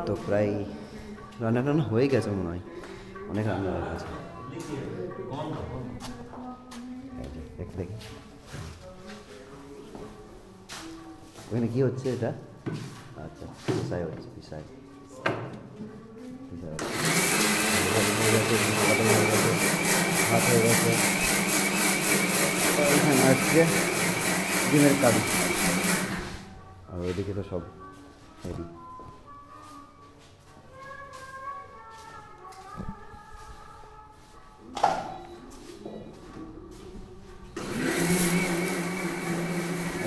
তো প্রায় রান্না টান্না হয়ে গেছে মনে হয়, অনেক রান্না হয়ে গেছে। দেখে দেখি ওখানে কী হচ্ছে এটা? আচ্ছা, পিসাই হচ্ছে, পিসাই ভাত হয়ে গেছে। এখানে আসছে ডিমের কারি, আর ওইদিকে তো সব রেডি।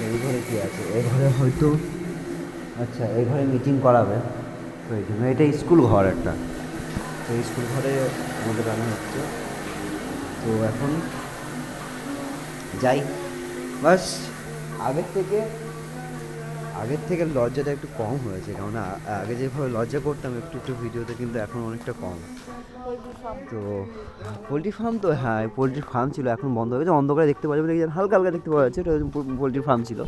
এই ঘরে কী আছে? এই ঘরে হয়তো, আচ্ছা এই ঘরে মিটিং করাবে, তো এই জন্য এটা স্কুল ঘর একটা, তো স্কুল ঘরে আমাদের রান্না হচ্ছে। তো এখন যাই, বাস আগের থেকে লজ্জাটা একটু কম হয়েছে, কেননা আগে যেভাবে লজ্জা করতাম একটু একটু ভিডিওতে, কিন্তু এখন অনেকটা কম। তো পোলট্রি ফার্ম, তো হ্যাঁ পোলট্রি ফার্ম ছিল, এখন বন্ধ হয়ে গেছে। অন্ধকারে দেখতে পাওয়া যাবে, হালকা হালকা দেখতে পাওয়া যাচ্ছে, এটা পোলট্রি ফার্ম ছিল,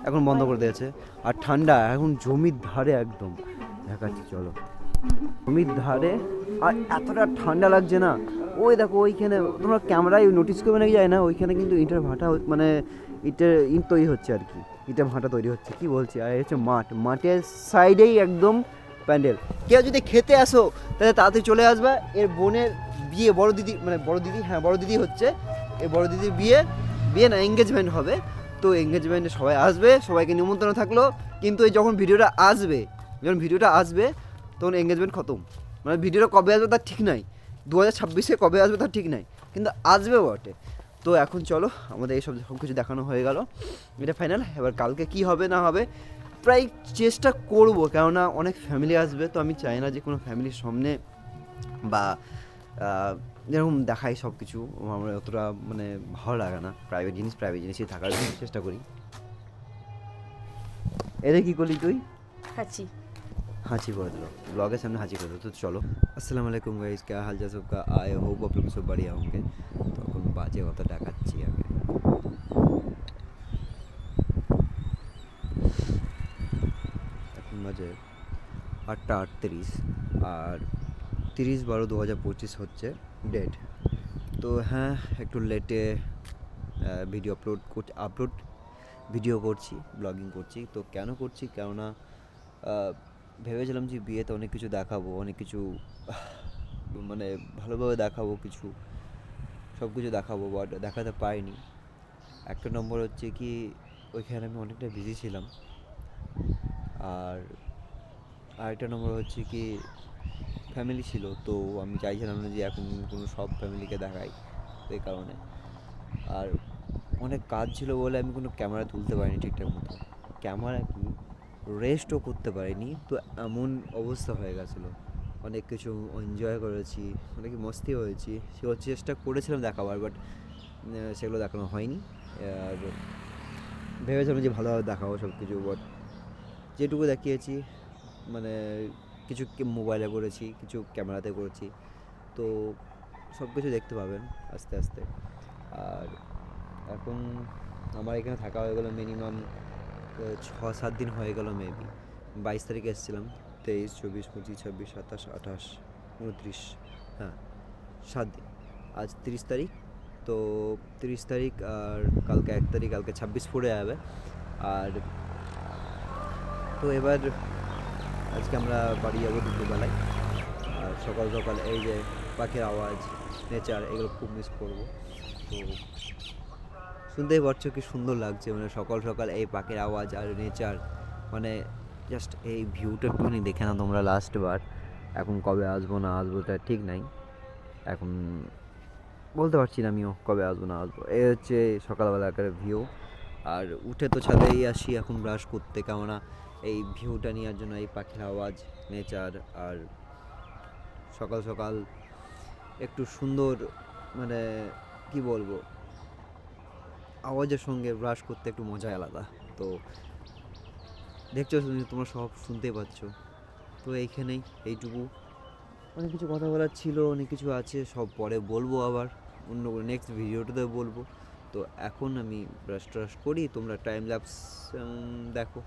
এখন বন্ধ করে দিয়েছে। আর ঠান্ডা এখন জমির ধারে একদম, দেখাচ্ছি চলো, জমির ধারে, আর এতটা ঠান্ডা লাগছে না। ওই দেখো ওইখানে, তোমরা ক্যামেরায় নোটিস করবে নাকি যায় না, ওইখানে কিন্তু ইটের ভাটা, মানে ইট তৈরি হচ্ছে আর কি, ইটের ভাটা তৈরি হচ্ছে, কি বলছি। আর হচ্ছে মাঠের সাইডেই একদম প্যান্ডেল। কেউ যদি খেতে আসো তাহলে তাড়াতাড়ি চলে আসবে। এর বোনের বিয়ে, বড় দিদি, মানে বড় দিদি, হ্যাঁ বড় দিদি হচ্ছে, এই বড় দিদির বিয়ে না এঙ্গেজমেন্ট হবে। তো এঙ্গেজমেন্টে সবাই আসবে, সবাইকে নিমন্ত্রণ থাকলো। কিন্তু এই যখন ভিডিওটা আসবে তখন এঙ্গেজমেন্ট খতম, মানে ভিডিওটা কবে আসবে তার ঠিক নাই, 2026-এ কবে আসবে তার ঠিক নাই, কিন্তু আসবে বটে। তো এখন চলো, আমাদের এইসব সব কিছু দেখানো হয়ে গেল, এটা ফাইনাল। এবার কালকে কি হবে না হবে প্রায় চেষ্টা করব, কেননা অনেক ফ্যামিলি আসবে, তো আমি চাই না যে কোনো ফ্যামিলির সামনে বা যেরকম দেখাই সব কিছু, আমার অতটা মানে ভালো লাগে না। প্রাইভেট জিনিসই থাকার জন্য চেষ্টা করি। এরে কি করলি তুই? हांची कर दो, ब्लॉग के सामने हांची कर दो। तो चलो, अस्सलाम वालेकुम गाइस, क्या हाल चाल सबका? आई होप आप लोग सब बढ़िया होंगे। तो এখন বাজে কত দেখাচ্ছি আগে, এখন বাজে 8:38, আর 30/12/2025 হচ্ছে ডেট। তো হ্যাঁ, একটু লেটে ভিডিও ভিডিও করছি, ব্লগিং করছি। তো কেন করছি? কেননা ভেবেছিলাম যে বিয়েতে অনেক কিছু দেখাবো, অনেক কিছু মানে ভালোভাবে দেখাবো, সব কিছু দেখাবো, বাট দেখাতে পারিনি। একটা নম্বর হচ্ছে কি, ওইখানে আমি অনেকটা বিজি ছিলাম, আর আরেকটা নম্বর হচ্ছে কি, ফ্যামিলি ছিল, তো আমি চাইছিলাম না যে এখন কোনো সব ফ্যামিলিকে দেখাই, তো এই কারণে। আর অনেক কাজ ছিল বলে আমি কোনো ক্যামেরা তুলতে পারিনি ঠিকঠাক মতো, ক্যামেরা কি রেস্টও করতে পারিনি। তো এমন অবস্থা হয়ে গেছিলো, অনেক কিছু এনজয় করেছি, অনেক মস্তি হয়েছি, সেগুলো চেষ্টা করেছিলাম দেখাবার, বাট সেগুলো দেখানো হয়নি। আর ভেবেছিলাম যে ভালোভাবে দেখাবো সব কিছু, বাট যেটুকু দেখিয়েছি, মানে কিছু মোবাইলে করেছি, কিছু ক্যামেরাতে করেছি, তো সব কিছু দেখতে পাবেন আস্তে আস্তে। আর এখন আমার এখানে থাকা হয়ে গেলো মিনিমাম 6-7 দিন হয়ে গেল, মেবি 22 তারিখে এসেছিলাম, 23, 24, 25, 26, 27, 28, 29, হ্যাঁ 7 দিন। আজ 30 তারিখ, তো 30 তারিখ আর কালকে 1 তারিখ, কালকে 26 পড়ে যাবে। আর তো এবার আজকে আমরা বাড়ি যাবো দুপুরবেলায়, আর সকাল সকাল এই যে পাখির আওয়াজ, নেচার, এগুলো খুব মিস করবো। তো শুনতেই পারছো কি সুন্দর লাগছে, মানে সকাল সকাল এই পাখির আওয়াজ আর নেচার, মানে জাস্ট এই ভিউটা একটুখানি দেখে না তোমরা লাস্ট বার। এখন কবে আসবো না আসবো তার ঠিক নাই, এখন বলতে পারছি না আমিও কবে আসবো না আসবো। এই হচ্ছে সকালবেলাকার ভিউ। আর উঠে তো ছাদেই আসি এখন ব্রাশ করতে, কেননা এই ভিউটা নেওয়ার জন্য, এই পাখির আওয়াজ, নেচার, আর সকাল সকাল একটু সুন্দর, মানে কি বলবো, আওয়াজের সঙ্গে ব্রাশ করতে একটু মজাই আলাদা। তো দেখছো তোমরা সব শুনতেই পাচ্ছ। তো এইখানেই এইটুকু, অনেক কিছু কথা বলার ছিল, অনেক কিছু আছে, সব পরে বলবো, আবার অন্য নেক্সট ভিডিওটাতে বলবো। তো এখন আমি ব্রাশ ট্রাশ করি, তোমরা টাইম ল্যাপস দেখো,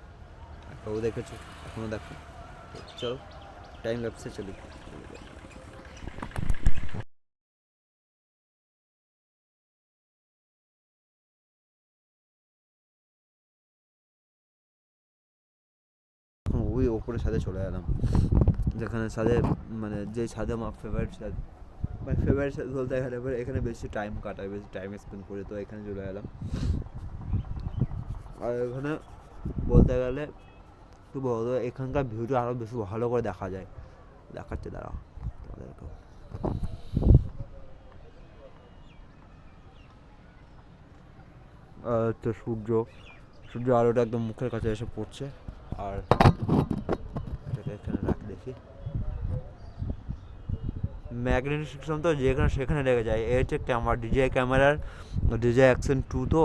একটাও দেখেছো, এখনও দেখো। তো চলো, টাইম ল্যাপসে চলি। এখন ওই ওপরে ছাদে চলে এলাম, যেখানে ছাদে মানে যে ছাদে আমার ফেভারিট ছাদ, মানে ফেভারিট ছাদ বলতে গেলে এবার এখানে বেশি টাইম কাটাই, বেশি টাইম স্পেন্ড করি, তো এখানে চলে এলাম। আর এখানে বলতে গেলে একটু বড়, এখানকার ভিউটা আরও বেশি ভালো করে দেখা যায়। দেখাচ্ছে দাঁড়াও তোমাদেরকেও। তো সূর্য আলোটা একদম মুখের কাছে এসে পড়ছে। আর এটাকে এখানে রাখি দেখি, ম্যাগনেটিক সিস্টেম তো যেখানে সেখানে লেগে যায়। এই হচ্ছে ক্যামেরা, ডিজিআই ক্যামেরার ডিজিআই অ্যাকশন 2 তো।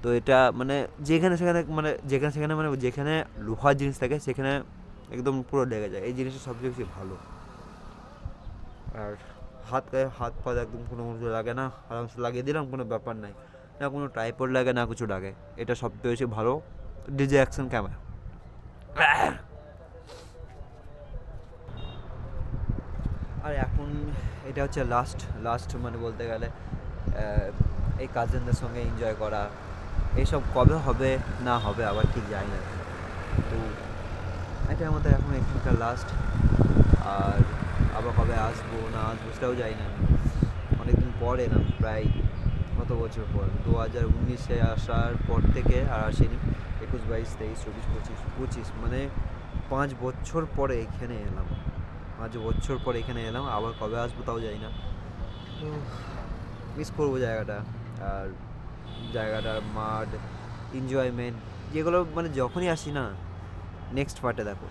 তো এটা মানে যেখানে সেখানে মানে যেখানে সেখানে মানে যেখানে লোহার জিনিস থাকে সেখানে একদম পুরো লেগে যায়। এই জিনিসটা সবচেয়ে বেশি ভালো। আর হাত পা একদম কোনো কিছু লাগে না, আরামসে লাগিয়ে দিলাম, কোনো ব্যাপার নাই, না কোনো ট্রাইপড লাগে না কিছু লাগে। এটা সবচেয়ে বেশি ভালো ডিজিআই অ্যাকশন ক্যামেরা। আর এখন এটা হচ্ছে লাস্ট মানে বলতে গেলে এই কাজিনদের সঙ্গে এনজয় করা। এইসব কবে হবে না হবে আবার ঠিক জানি না, তো এটা আমাদের এখন এখানকার লাস্ট। আর আবার কবে আসবো না আসবো সেটাও জানি না। অনেকদিন পর এলাম, প্রায় কত বছর পর, 2019-এ আসার পর থেকে আর আসিনি। 21, 22, 23, 24, 25 মানে 5 বছর পরে এখানে এলাম। 5 বছর পর এখানে এলাম, আবার কবে আসবো তাও জানি না। তো মিস করবো জায়গাটা। আর জায়গাটার মাঠ, এনজয়মেন্ট, যেগুলো মানে যখনই আসি না, নেক্সট পার্টে দেখো।